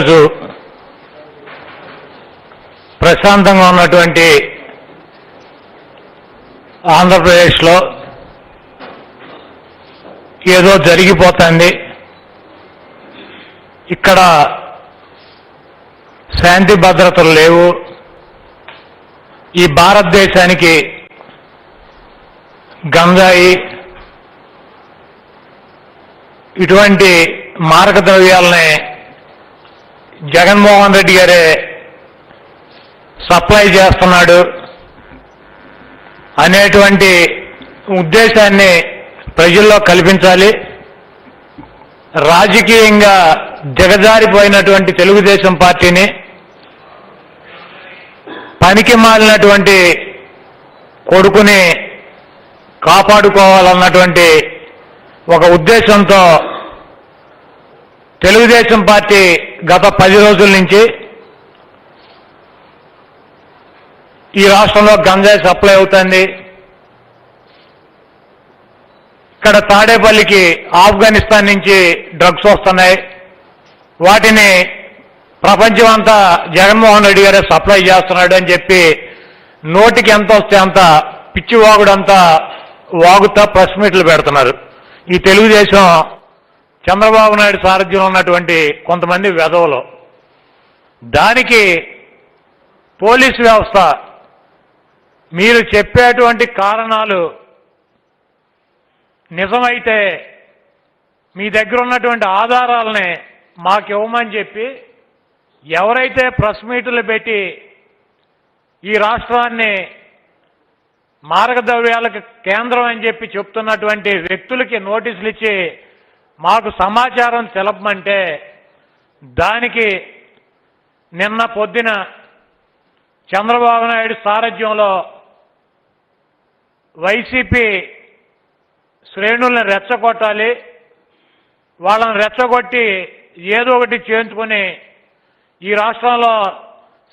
ఈరోజు ప్రశాంతంగా ఉన్నటువంటి ఆంధ్రప్రదేశ్లో ఏదో జరిగిపోతుంది, ఇక్కడ శాంతి భద్రతలు లేవు, ఈ భారతదేశానికి గంజాయి ఇటువంటి మారక ద్రవ్యాలని జగన్మోహన్ రెడ్డి గారే సప్లై చేస్తున్నాడు అనేటువంటి ఉద్దేశాన్ని ప్రజల్లో కల్పించాలి. రాజకీయంగా దిగజారిపోయినటువంటి తెలుగుదేశం పార్టీని పనికి మాలినటువంటి కొడుకుని కాపాడుకోవాలన్నటువంటి ఒక ఉద్దేశంతో తెలుగుదేశం పార్టీ గత 10 రోజుల నుంచి ఈ రాష్ట్రంలో గంజాయి సప్లై అవుతుంది. ఇక్కడ తాడేపల్లికి ఆఫ్ఘనిస్తాన్ నుంచి డ్రగ్స్ వస్తున్నాయి. వాటిని ప్రపంచం అంతా జగన్మోహన్ రెడ్డి గారే సప్లై చేస్తున్నాడు అని చెప్పి నోటికి ఎంత వస్తే అంత పిచ్చి వాగుడంతా వాగుతా ప్రెస్ మీట్లు పెడుతున్నారు. ఈ తెలుగుదేశం చంద్రబాబు నాయుడు సారథ్యంలో ఉన్నటువంటి కొంతమంది వెధవలు. దానికి పోలీసు వ్యవస్థ మీరు చెప్పేటువంటి కారణాలు నిజమైతే మీ దగ్గర ఉన్నటువంటి ఆధారాలని మాకు ఇవ్వమని చెప్పి ఎవరైతే ప్రెస్ మీట్లు పెట్టి ఈ రాష్ట్రాన్ని మారకద్రవ్యాలకు కేంద్రం అని చెప్పి చెప్తున్నటువంటి వ్యక్తులకి నోటీసులు ఇచ్చి మాకు సమాచారం తెలపమంటే దానికి నిన్న పొద్దున చంద్రబాబు నాయుడు సారథ్యంలో వైసీపీ శ్రేణుల్ని రెచ్చగొట్టాలి, వాళ్ళని రెచ్చగొట్టి ఏదో ఒకటి చేయించుకొని ఈ రాష్ట్రంలో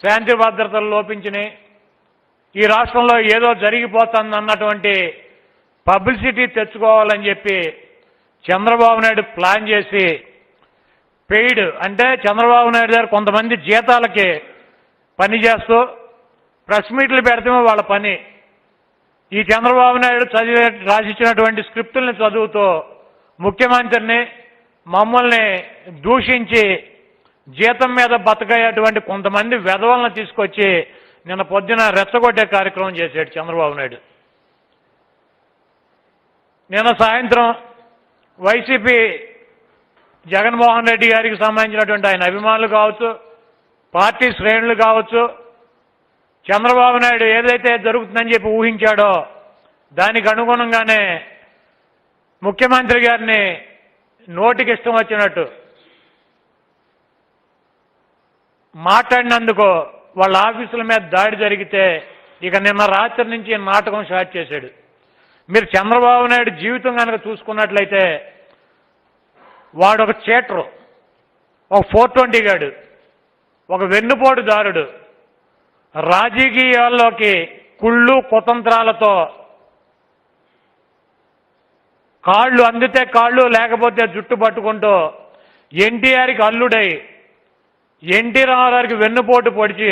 శాంతి భద్రతలు లోపించినాయి, ఈ రాష్ట్రంలో ఏదో జరిగిపోతుంది అన్నటువంటి పబ్లిసిటీ తెచ్చుకోవాలని చెప్పి చంద్రబాబు నాయుడు ప్లాన్ చేసి పెయిడ్ అంటే చంద్రబాబు నాయుడు గారు కొంతమంది జీతాలకి పనిచేస్తూ ప్రెస్ మీట్లు పెడితే వాళ్ళ పని ఈ చంద్రబాబు నాయుడు రాసిచ్చినటువంటి స్క్రిప్టుల్ని చదువుతూ ముఖ్యమంత్రిని మమ్మల్ని దూషించి జీతం మీద బతకయ్యేటువంటి కొంతమంది వెధవలను తీసుకొచ్చి నిన్న పొద్దున రెచ్చగొట్టే కార్యక్రమం చేశాడు చంద్రబాబు నాయుడు. నిన్న సాయంత్రం వైసీపీ జగన్మోహన్ రెడ్డి గారికి సంబంధించినటువంటి ఆయన అభిమానులు కావచ్చు, పార్టీ శ్రేణులు కావచ్చు, చంద్రబాబు నాయుడు ఏదైతే జరుగుతుందని చెప్పి ఊహించాడో దానికి అనుగుణంగానే ముఖ్యమంత్రి గారిని నోటికి ఇష్టం వచ్చినట్టు మాట్లాడినందుకు వాళ్ళ ఆఫీసుల మీద దాడి జరిగితే ఇక నిన్న రాత్రి నుంచి నాటకం స్టార్ట్ చేశాడు. మీరు చంద్రబాబు నాయుడు జీవితం కనుక చూసుకున్నట్లయితే వాడు ఒక చీటరు, ఒక 420 గాడు, ఒక వెన్నుపోటుదారుడు, రాజకీయాల్లోకి కుళ్ళు కుతంత్రాలతో కాళ్ళు అందితే కాళ్ళు లేకపోతే జుట్టు పట్టుకుంటూ ఎన్టీఆర్కి అల్లుడై ఎన్టీ రామారావుకి వెన్నుపోటు పొడిచి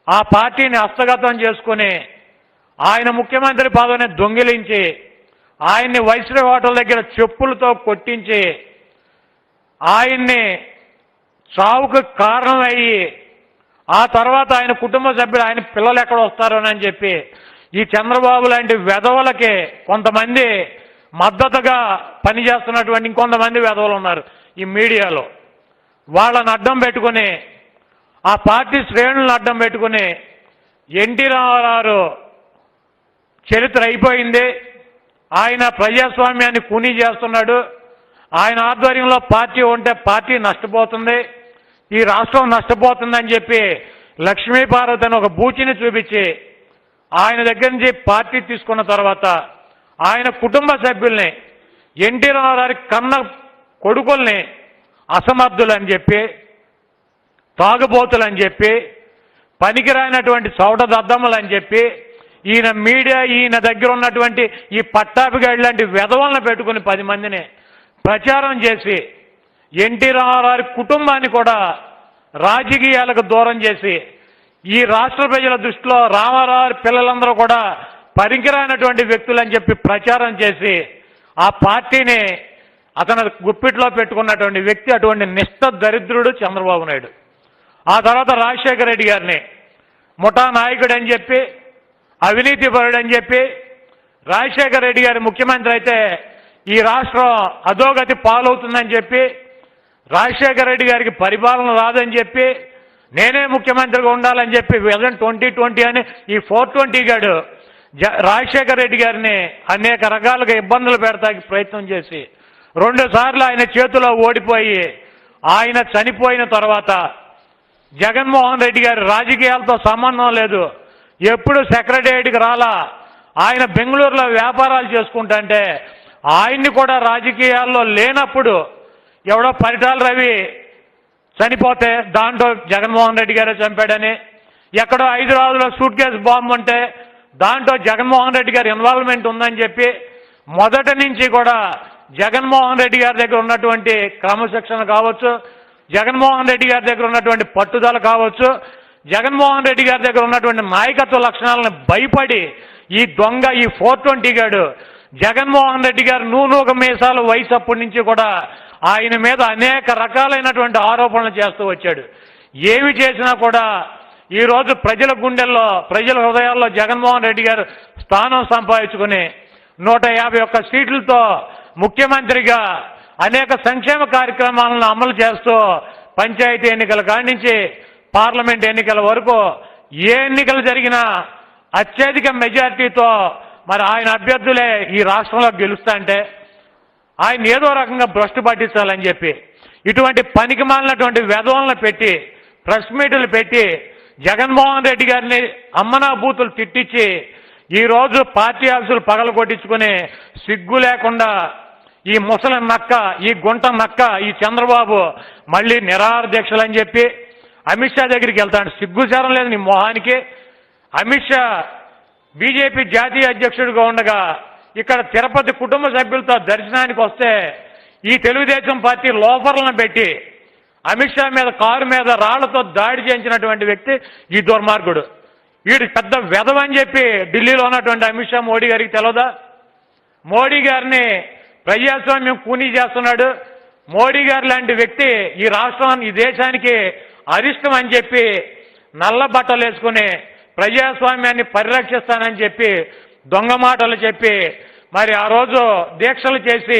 ఆ పార్టీని హస్తగతం చేసుకుని ఆయన ముఖ్యమంత్రి పదవిని దొంగిలించి ఆయన్ని వైస్రాయ్ హోటల్ దగ్గర చెప్పులతో కొట్టించి ఆయన్ని చావుకు కారణమయ్యి ఆ తర్వాత ఆయన కుటుంబ సభ్యులు ఆయన పిల్లలు ఎక్కడ వస్తారోనని చెప్పి ఈ చంద్రబాబు లాంటి వెధవలకి కొంతమంది మద్దతుగా పనిచేస్తున్నటువంటి ఇంకొంతమంది వెధవలు ఉన్నారు ఈ మీడియాలో. వాళ్ళని అడ్డం పెట్టుకుని ఆ పార్టీ శ్రేణులను అడ్డం పెట్టుకుని ఎన్టీ రామారావు చరిత్ర అయిపోయింది, ఆయన ప్రజాస్వామ్యాన్ని కూనీ చేస్తున్నాడు, ఆయన ఆధ్వర్యంలో పార్టీ ఉంటే పార్టీ నష్టపోతుంది, ఈ రాష్ట్రం నష్టపోతుందని చెప్పి లక్ష్మీపార్వతి అని ఒక బూచిని చూపించి ఆయన దగ్గర నుంచి పార్టీ తీసుకున్న తర్వాత ఆయన కుటుంబ సభ్యుల్ని ఎన్టీ రామారావు కన్న కొడుకుల్ని అసమర్థులని చెప్పి తాగుబోతులని చెప్పి పనికిరానటువంటి చౌట దద్దమ్మలని చెప్పి ఈయన మీడియా ఈయన దగ్గర ఉన్నటువంటి ఈ పట్టాభిగాడి లాంటి వెధవలను పెట్టుకుని 10 మందిని ప్రచారం చేసి ఎన్టీ రామారావు కుటుంబాన్ని కూడా రాజకీయాలకు దూరం చేసి ఈ రాష్ట్ర ప్రజల దృష్టిలో రామారావు పిల్లలందరూ కూడా పనికిరానటువంటి వ్యక్తులని చెప్పి ప్రచారం చేసి ఆ పార్టీని అతను గుప్పిట్లో పెట్టుకున్నటువంటి వ్యక్తి, అటువంటి నిష్ఠ దరిద్రుడు చంద్రబాబు నాయుడు. ఆ తర్వాత రాజశేఖర రెడ్డి గారిని ముఠా నాయకుడు అని చెప్పి, అవినీతిపరుడు అని చెప్పి, రాజశేఖర రెడ్డి గారి ముఖ్యమంత్రి అయితే ఈ రాష్ట్రం అధోగతి పాలవుతుందని చెప్పి, రాజశేఖర రెడ్డి గారికి పరిపాలన రాదని చెప్పి, నేనే ముఖ్యమంత్రిగా ఉండాలని చెప్పి విజన్ 2020 అని ఈ 420 గాడు రాజశేఖర రెడ్డి గారిని అనేక రకాలుగా ఇబ్బందులు పెడతానికి ప్రయత్నం చేసి 2 సార్లు ఆయన చేతిలో ఓడిపోయి ఆయన చనిపోయిన తర్వాత జగన్మోహన్ రెడ్డి గారి రాజకీయాలతో సంబంధం లేదు, ఎప్పుడు సెక్రటేరియట్కి రాలా, ఆయన బెంగళూరులో వ్యాపారాలు చేసుకుంటుంటే ఆయన్ని కూడా రాజకీయాల్లో లేనప్పుడు ఎవడో పరిటాల రవి చనిపోతే దాంట్లో జగన్మోహన్ రెడ్డి గారే చంపాడని, ఎక్కడో హైదరాబాద్లో సూట్ కేసు బాంబు ఉంటే దాంట్లో జగన్మోహన్ రెడ్డి గారి ఇన్వాల్వ్మెంట్ ఉందని చెప్పి మొదటి నుంచి కూడా జగన్మోహన్ రెడ్డి గారి దగ్గర ఉన్నటువంటి క్రమశిక్షణ కావచ్చు, జగన్మోహన్ రెడ్డి గారి దగ్గర ఉన్నటువంటి పట్టుదల కావచ్చు, జగన్మోహన్ రెడ్డి గారి దగ్గర ఉన్నటువంటి నాయకత్వ లక్షణాలను భయపడి ఈ దొంగ ఈ 420 గాడు జగన్మోహన్ రెడ్డి గారు నూనూక మీసాలు వయసు అప్పటి నుంచి కూడా ఆయన మీద అనేక రకాలైనటువంటి ఆరోపణలు చేస్తూ వచ్చాడు. ఏమి చేసినా కూడా ఈరోజు ప్రజల గుండెల్లో, ప్రజల హృదయాల్లో జగన్మోహన్ రెడ్డి గారు స్థానం సంపాదించుకుని 151 సీట్లతో ముఖ్యమంత్రిగా అనేక సంక్షేమ కార్యక్రమాలను అమలు చేస్తూ పంచాయతీ ఎన్నికల కాడి నుంచి పార్లమెంట్ ఎన్నికల వరకు ఏ ఎన్నికలు జరిగినా అత్యధిక మెజార్టీతో మరి ఆయన అభ్యర్థులే ఈ రాష్ట్రంలో గెలుస్తా అంటే ఆయన ఏదో రకంగా భ్రష్టు పట్టించాలని చెప్పి ఇటువంటి పనికిమాలినటువంటి వెధవలను పెట్టి ప్రెస్ మీట్లు పెట్టి జగన్మోహన్ రెడ్డి గారిని అమ్మనా బూతులు తిట్టించి ఈరోజు పార్టీ ఆఫీసులు పగలు కొట్టించుకుని సిగ్గు లేకుండా ఈ ముసలి నక్క, ఈ గుంట నక్క, ఈ చంద్రబాబు మళ్ళీ నిరాహార దీక్షలు అని చెప్పి అమిత్ షా దగ్గరికి వెళ్తాడు. సిగ్గుచారం లేదు నీ మొహానికి. అమిత్ షా బీజేపీ జాతీయ అధ్యక్షుడిగా ఉండగా ఇక్కడ తిరుపతి కుటుంబ సభ్యులతో దర్శనానికి వస్తే ఈ తెలుగుదేశం పార్టీ లోఫర్లను పెట్టి అమిత్ షా మీద కారు మీద రాళ్లతో దాడి చేయించినటువంటి వ్యక్తి ఈ దుర్మార్గుడు. వీడు పెద్ద వెధవని చెప్పి ఢిల్లీలో ఉన్నటువంటి అమిత్ షా మోడీ గారికి తెలవదా? మోడీ గారిని ప్రజాస్వామ్యం కూనీ చేస్తున్నాడు. మోడీ గారు లాంటి వ్యక్తి ఈ రాష్ట్రాన్ని, ఈ దేశానికి అరిష్టం అని చెప్పి నల్ల బట్టలు వేసుకుని ప్రజాస్వామ్యాన్ని పరిరక్షిస్తానని చెప్పి దొంగ మాటలు చెప్పి మరి ఆ రోజు దీక్షలు చేసి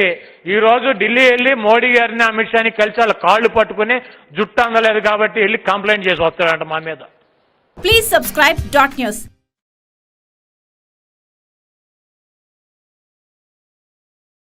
ఈ రోజు ఢిల్లీ వెళ్ళి మోడీ గారిని అమిత్ షాని కలిసి వాళ్ళ కాళ్ళు పట్టుకుని జుట్టు అందలేదు కాబట్టి వెళ్ళి కంప్లైంట్ చేసి వస్తాడంట మా మీద. Please subscribe .news.